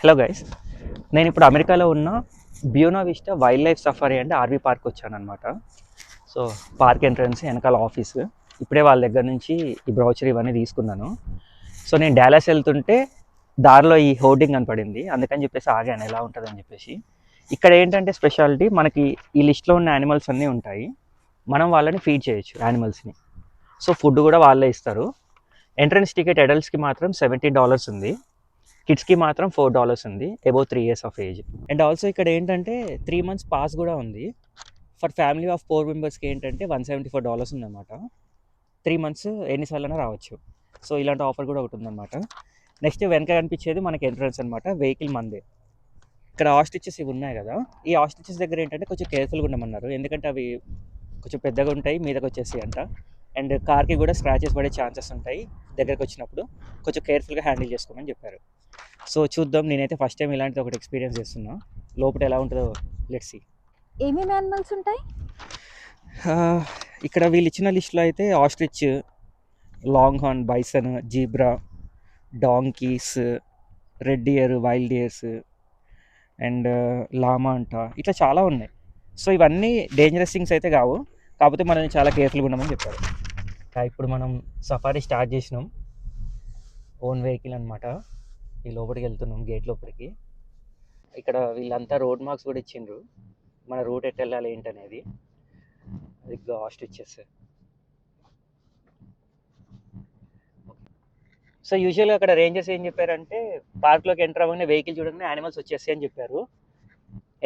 Hello guys, నేను ఇప్పుడు అమెరికాలో ఉన్న బ్యూనా విస్టా వైల్డ్ లైఫ్ సఫారీ అంటే ఆర్వీ పార్క్ వచ్చాను అనమాట. సో పార్క్ ఎంట్రన్స్ వెనకాల ఆఫీస్. ఇప్పుడే వాళ్ళ దగ్గర నుంచి ఈ బ్రౌచర్ ఇవన్నీ తీసుకున్నాను. సో నేను డాలస్ వెళ్తుంటే దారిలో ఈ హోర్డింగ్ కనపడింది, అందుకని చెప్పేసి ఆగాను ఎలా ఉంటుందని చెప్పేసి. ఇక్కడ ఏంటంటే స్పెషాలిటీ, మనకి ఈ లిస్ట్లో ఉన్న యానిమల్స్ అన్నీ ఉంటాయి, మనం వాళ్ళని ఫీడ్ చేయొచ్చు యానిమల్స్ని. సో ఫుడ్ కూడా వాళ్ళే ఇస్తారు. ఎంట్రన్స్ టికెట్ అడల్ట్స్కి మాత్రం $70 ఉంది, కిడ్స్కి మాత్రం $4 ఉంది, above 3 years of age. And also ఇక్కడ ఏంటంటే 3 months పాస్ కూడా ఉంది. ఫర్ ఫ్యామిలీ ఆఫ్ 4 మెంబర్స్కి ఏంటంటే $174 ఉందన్నమాట. 3 months ఎన్నిసార్లైనా రావచ్చు. సో ఇలాంటి ఆఫర్ కూడా ఒకటి ఉందన్నమాట. నెక్స్ట్ వెనక కనిపించేది మనకి ఎంట్రన్స్ అనమాట, వెహికల్ మందే. ఇక్కడ ఆస్ట్రిచెస్ ఇవి ఉన్నాయి కదా, ఈ ఆస్ట్రిచెస్ దగ్గర ఏంటంటే కొంచెం కేర్ఫుల్గా ఉండమన్నారు, ఎందుకంటే అవి కొంచెం పెద్దగా ఉంటాయి, మీదకి వచ్చేసి అంట. అండ్ కార్కి కూడా స్క్రాచెస్ పడే ఛాన్సెస్ ఉంటాయి, దగ్గరకు వచ్చినప్పుడు కొంచెం కేర్ఫుల్గా హ్యాండిల్ చేసుకోమని చెప్పారు. సో చూద్దాం, నేనైతే ఫస్ట్ టైం ఇలాంటిది ఒకటి ఎక్స్పీరియన్స్ చేస్తున్నా, లోపల ఎలా ఉంటుందో లెట్స్ సీ. ఏమేమి యానిమల్స్ ఉంటాయి ఇక్కడ వీళ్ళు ఇచ్చిన లిస్ట్లో అయితే ostrich, long horn, bison, zebra, donkeys, red deer, wild deers and llama అంట, ఇట్లా చాలా ఉన్నాయి. సో ఇవన్నీ డేంజరస్ థింగ్స్ అయితే కావు, కాకపోతే మనం చాలా కేర్ఫుల్గా ఉన్నామని చెప్పారు. ఇప్పుడు మనం సఫారీ స్టార్ట్ చేసినాం, ఓన్ వెహికల్ అనమాట. ఈ లోపలికి వెళ్తున్నాం, గేట్ లోపలికి. ఇక్కడ వీళ్ళంతా రోడ్ మార్క్స్ కూడా ఇచ్చిండ్రు, మన రూట్ ఎట్ వెళ్ళాలి ఏంటనేది. అది ఆస్ట్రిచెస్. సో యూజువల్గా అక్కడ రేంజర్స్ ఏం చెప్పారంటే, పార్క్లోకి ఎంటర్ అవ్వగానే వెహికల్ చూడగానే యానిమల్స్ వచ్చేస్తాయి అని చెప్పారు,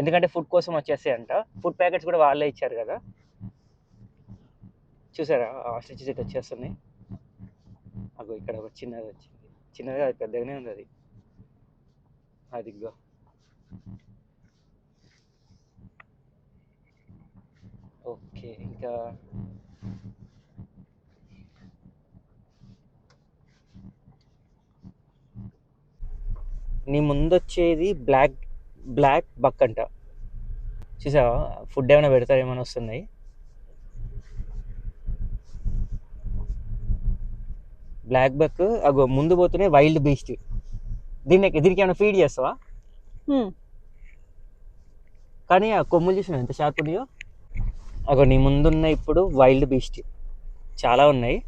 ఎందుకంటే ఫుడ్ కోసం వచ్చేస్తాయి అంట. ఫుడ్ ప్యాకెట్స్ కూడా వాళ్ళే ఇచ్చారు కదా. చూసారా ఆస్ట్రిచెస్ ఇటు వచ్చేస్తున్నాయి. అగో ఇక్కడ ఒక చిన్నది వచ్చింది, చిన్నది అది పెద్దగానే ఉంది అది. అదిగో ఓకే. ఇంకా నీ ముందు వచ్చేది బ్లాక్ బక్ అంట. చూసావా, ఫుడ్ ఏమైనా పెడతారేమని వస్తున్నాయి. బ్లాక్ బక్ అగో ముందు పోతూనే వైల్డ్ బీస్ట్. దీనికి ఏమైనా ఫీడ్ చేస్తావా? కానీ ఆ కొమ్ములు చూసిన ఎంత షార్ప్ ఉన్నాయో. అగో నీ ముందున్న ఇప్పుడు వైల్డ్ బీస్ట్ చాలా ఉన్నాయి.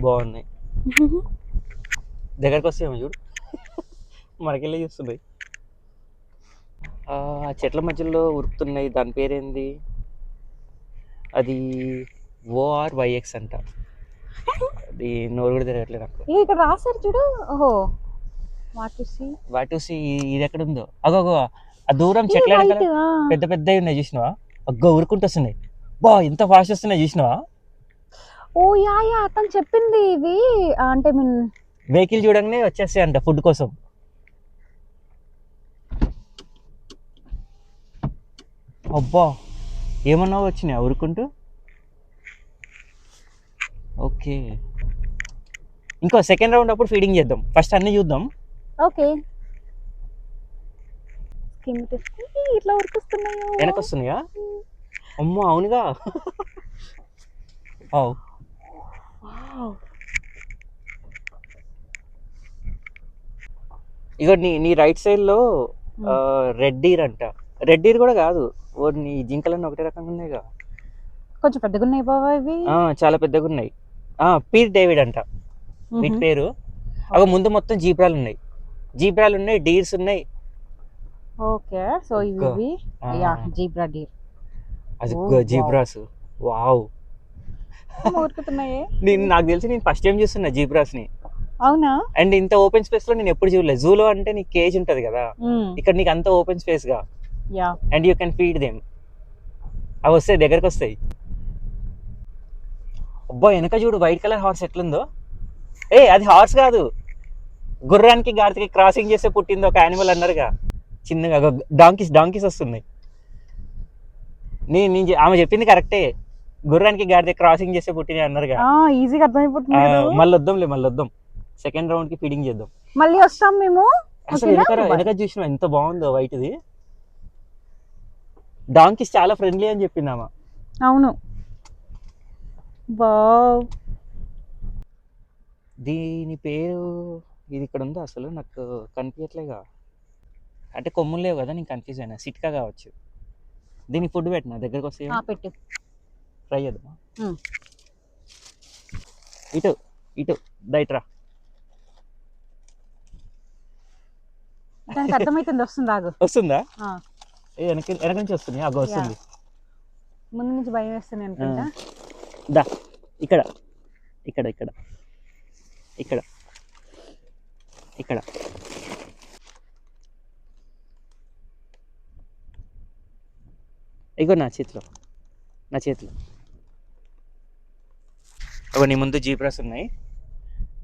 బాగున్నాయి, దగ్గరకు వస్తాయేమో చూడు, మనకెళ్ళి చూస్తున్నాయి. ఆ చెట్ల మధ్యలో ఉరుకుతున్నాయి, దాని పేరేంది, అది ORYX అంట. అది నోరు కూడా తిరగట్లేదు నాకు. ఇక్కడ రాశారు చూడు. ఓహో, వాటూసి ఇది ఎక్కడ ఉందో. అగో ఆ దూరం చెట్ల పెద్ద పెద్దవి ఉన్నాయి చూసినావా, అగ్గో ఉరుకుంటూ వస్తున్నాయి. బా ఇంత ఫాస్ట్ వస్తున్నాయి చూసినావా. ఓ యా అతను చెప్పింది ఇవి అంటే మీన్ వెహికల్ చూడగానే వచ్చేస్తాయి అంట ఫుడ్ కోసం. అబ్బా ఏమన్నా వచ్చినాయి ఉరుకుంటూ. ఓకే, ఇంకో సెకండ్ రౌండ్ అప్పుడు ఫీడింగ్ చేద్దాం, ఫస్ట్ అన్ని చూద్దాం. ఓకే, ఇట్లా ఉరికిస్తున్నాయో వెనకొస్తున్నాయా? అమ్మో అవునుగా. ఇగో నీ రైట్ సైడ్ లో రెడ్ డీర్ అంట. రెడ్ డీర్ కూడా కాదు, నీ జింకలన్నీ ఒకటే రకంగా ఉన్నాయిగా. కొంచెం పెద్దగా ఉన్నాయి బాబా ఇవి. చాలా పెద్దగా ఉన్నాయి. పీర్ డేవిడ్ అంట వీటి పేరు. అవి ముందు మొత్తం జీబ్రాలు ఉన్నాయి, డీర్స్ ఉన్నాయి. ఓకే, సో ఇవి జీబ్రా డీర్. అది జీబ్రాస్. వావ్, నాకు తెలిసి నేను ఫస్ట్ టైం చూస్తున్నా జీబ్రాస్ ని. అవునా? అండ్ ఇంత ఓపెన్ స్పేస్ లో నేను ఎప్పుడు చూడలేదు. జూలో అంటే నీకు కేజ్ ఉంటది కదా, ఇక్కడ నీకు అంత ఓపెన్ స్పేస్ గా, and you can feed them. అవి వస్తాయి, దగ్గరకు వస్తాయి. అబ్బా వెనక చూడు వైట్ కలర్ హార్స్ ఎట్లుందో. అది హార్స్ కాదు, గుర్రానికి గాడిదకి క్రాసింగ్ చేస్తే పుట్టింది ఒక యానిమల్ అన్నారుగా చిన్నగా. డాంకీస్ వస్తున్నాయి. ఆమె చెప్పింది కరెక్టే, గుర్రానికి గాడిద క్రాసింగ్ చేస్తే పుట్టింది అన్నారుగా. ఈజీగా అర్థమైపోతుంది. మళ్ళీ వద్దాం, సెకండ్ రౌండ్ కి ఫీడింగ్ చేద్దాం. మళ్ళీ వస్తాం మేము. అసలు వెనక చూసినా ఎంత బాగుందో వైట్ది. డాంకీస్ చాలా ఫ్రెండ్లీ అని చెప్పింది ఆమె. అవును, వావ్. దీని పేరు ఇది ఇక్కడ ఉందో అసలు నాకు కనిపించట్లేగా. అంటే కొమ్ములు లేవు కదా, నేను కన్ఫ్యూజ్ అయినా. సిట్కా కావచ్చు. దీనికి ఫుడ్ పెట్టినా దగ్గరకు వస్తే పెట్టు. ట్రై చేద్దామా? ఉమ్. ఇటు ఇటు దైట్రా. దానికి అర్థమైతుంది, వస్తుంది, ఆగు. వస్తుందా? ఆ. వెనక నుంచి వస్తుంది. అగో వస్తుంది. ముందు నుంచి భయం వేస్తుంది అనుకుంటా. దా ఇక్కడ ఇక్కడ ఇక్కడ ఇక్కడ ఇక్కడ ఇగో నా చేతిలో నీ ముందు జీబ్రాస్ ఉన్నాయి.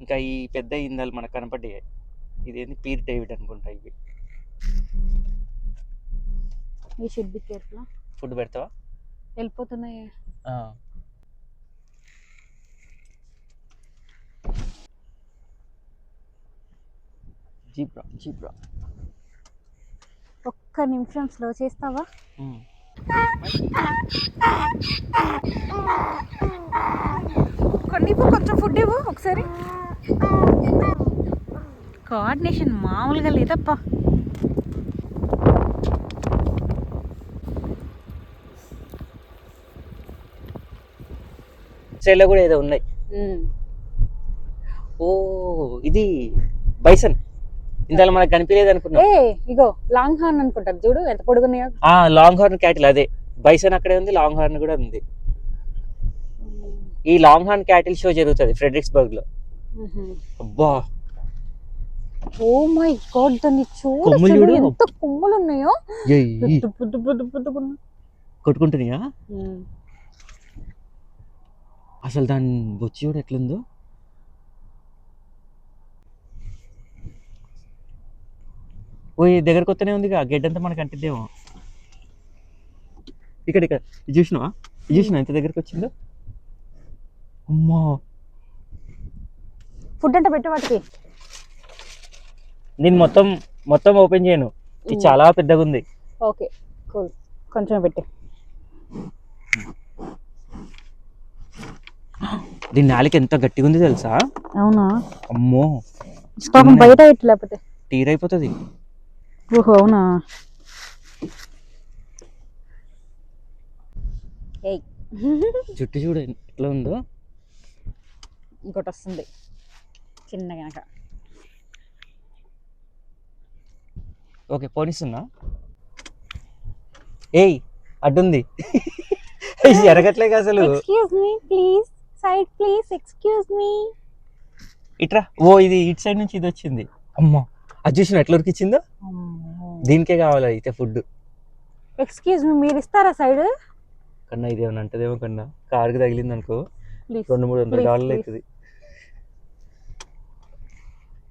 ఇంకా ఈ పెద్ద ఇందాలు మనకు కనపడ్డాయి. ఇదేంటి పీర్ డేవిడ్ అనుకుంటా. ఇవి you should be careful. Food పెడతావా? వెళ్ళిపోతున్నాయి. జీబ్రా ఒక్క నిమిషం స్లో చేస్తావా? కొన్ని కొంచెం ఫుడ్ ఇవ్వు ఒకసారి. కోఆర్డినేషన్ మామూలుగా లేదప్పా. సైడ్లో కూడా ఏదో ఉన్నాయి. ఓ ఇది బైసన్. ఇందులో మనకు కనిపించలేదు అనుకున్నా. ఇగో లాంగ్ హార్న్ అనుకుంటారు చూడు, ఎంత పొడుగున్నాయో. లాంగ్ హార్న్ క్యాటిల్ అదే. బైసన్ అక్కడే ఉంది, లాంగ్ హార్న్ కూడా ఉంది. ఈ లాంగ్ హార్న్ క్యాటిల్ షో జరుగుతుంది ఫ్రెడరిక్స్బర్గ్ లో. అబ్బా ఓ మై గాడ్, దాన్ని చూడు ఎంత కొమ్ములు ఉన్నాయో. కొట్టుకుంటున్నాయా? అసలు దాని బొచ్చి కూడా ఎట్లుందో. ఓ దగ్గరకు వస్తూనే ఉంది. గడ్డంతా మనకు అంటిద్దేమో. ఇక్కడ ఇక్కడ చూసినావా ఎంత దగ్గరకు వచ్చిందో. అమ్మా ఫుడ్ అంటే పెట్టే వాటికి నేను మొత్తం ఓపెన్ చేయను. ఇది చాలా పెద్దగా ఉంది. ఓకే కూల్, కొంచెం పెట్టి. దీని నాలుక ఎంత గట్టిగా ఉంది తెలుసా? అవునా? అమ్మో పాపం బయట లేకపోతే తీరైపోతుంది. ఓహో అవునా? జుట్టు చూడు ఎట్లా ఉందో. ఇంకోటి వస్తుంది చిన్నగా. ఓకే పోనిస్తున్నా. ఏయ్ అడ్డుంది. ఎరగట్లేక అసలు. Excuse me please, side please, excuse me. ఇట్రా. ఓ ఇది ఇటు సైడ్ నుంచి ఇది వచ్చింది. అమ్మా అది చూసిన ఎట్లా ఉరికిచ్చిందో. దీనికే కావాలి అయితే ఫుడ్. ఎక్స్క్యూజ్ మీ, మీరు ఇస్తారా సైడ్? కన్నా ఇదేమన్నా అంటదేమో. కన్నా కారుకి తగిలింది అనుకో $200-300 అవుతుంది.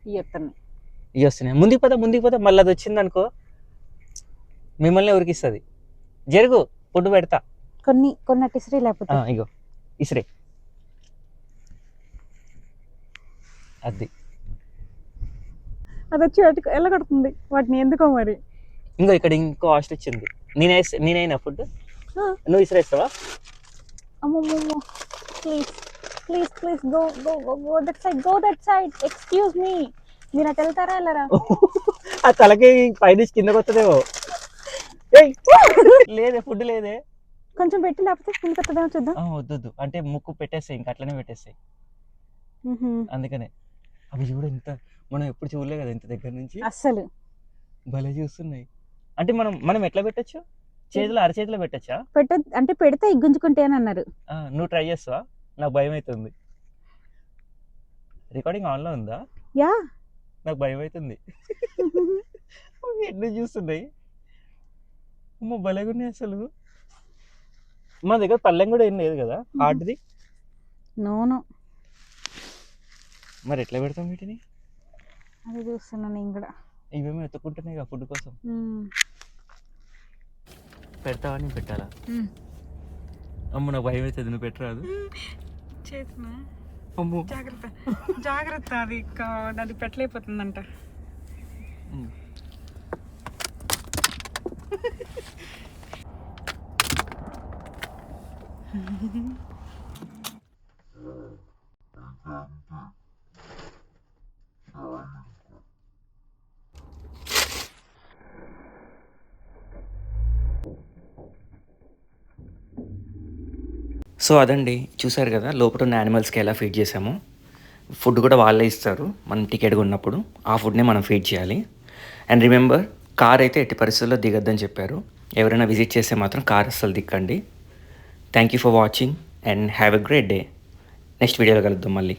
ఇవి వస్తున్నాయి. ముందుకు పోతా మళ్ళీ అది వచ్చింది అనుకో మిమ్మల్ని ఉరికిస్తుంది. జరుగు ఫుడ్ పెడతా. కొన్ని ఇస్రే లేకపోతే ఇగో ఇస్రే. అది వచ్చి ఎలా కడుతుంది వాటిని, ఎందుకో మరి. ఇక్కడ ఇంకో హాస్టల్ వచ్చింది. నేనైనా ఫుడ్ నువ్వు ఇస్రేస్తావా? అమ్మమ్మో please please please go go go that side excuse me. మీరు అటు వెళ్తారా వెళ్ళరా? ఆ తలకి పైనుంచి కిందకి వస్తుందేమో. లేదే ఫుడ్ లేదే. కొంచెం పెట్టి లేకపోతే కిందకి వస్తుందేమో చూద్దాం. వద్దు అంటే ముక్కు పెట్టేస్తాయి, ఇంకా అట్లనే పెట్టేస్తాయి. అందుకనే అవి చూడ ఇంత మనం ఎప్పుడు చూడలే కదా ఇంత దగ్గర నుంచి. అస్సలు భలే చూస్తున్నాయి. అంటే మనం ఎట్లా పెట్టచ్చు? చేతిలో అరచేతిలో పెట్టచ్చా? అంటే పెడితే గుంజుకుంటే అని అన్నారు. నువ్వు ట్రై చేస్తావా? నాకు భయం అవుతుంది. రికార్డింగ్ ఆన్లో ఉందా? యా నాకు భయం అవుతుంది. ఎన్ని చూస్తున్నాయి. అమ్మ భలేగా ఉన్నాయి అసలు. మా దగ్గర పళ్ళెం కూడా ఏం లేదు కదా హార్డ్ది. నోను మరి ఎట్లా పెడతాం వీటిని? అది చూస్తున్నాను నేను కూడా. ఇవేమో ఎత్తుకుంటున్నాయి కదా ఫుడ్ కోసం. పెడతావా? నేను పెట్టాలా? అమ్మ నాకు భయం అవుతుంది. నువ్వు పెట్టరాదు? చేతున్నా అమ్మో జాగ్రత్త అది పెట్టలేకపోతుందంట. సో అదండి, చూసారు కదా లోపల ఉన్న యానిమల్స్కి ఎలా ఫీడ్ చేసామో. ఫుడ్ కూడా వాళ్ళే ఇస్తారు మనం టికెట్ కొన్నప్పుడు, ఆ ఫుడ్నే మనం ఫీడ్ చేయాలి. అండ్ రిమెంబర్, కార్ అయితే ఎట్టి పరిస్థితుల్లో దిగద్దని చెప్పారు. ఎవరైనా విజిట్ చేస్తే మాత్రం కార్ అస్సలు దిక్కండి. Thank you for watching and have a great day. Next వీడియోలో కలుద్దాం మళ్ళీ.